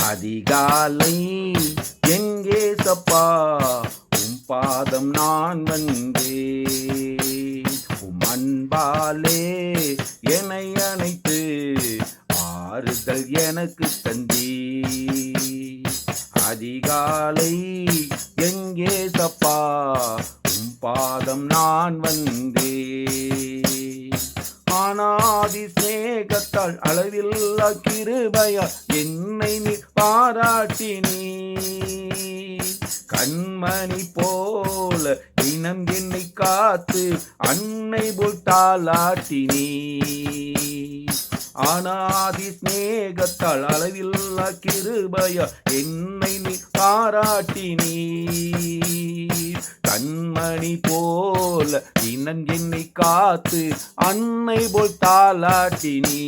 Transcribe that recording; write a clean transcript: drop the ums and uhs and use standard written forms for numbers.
அதிகாலை எங்கே சப்பா உம் பாதம் நான் வந்தேன். உம் அன்பாலே என்னை அணைத்து ஆறுதல் எனக்கு தந்தீ. அதிகாலை எங்கே சப்பா உம் பாதம் நான் வந்தேன். ஆனாதி சிநேகத்தால் அளவில்லா கிருபையா என்னை நீ பாராட்டினீ. கண்மணி போல தினம் என்னை காத்து அன்னை போல் தாளாட்டினீ. ஆனாதி சிநேகத்தால் அளவில்லா கிருபையா என்னை நீ பாராட்டினீ. கண்மணி போல தினம் என்னை காத்து அன்னை போல் தாளாட்டினீ.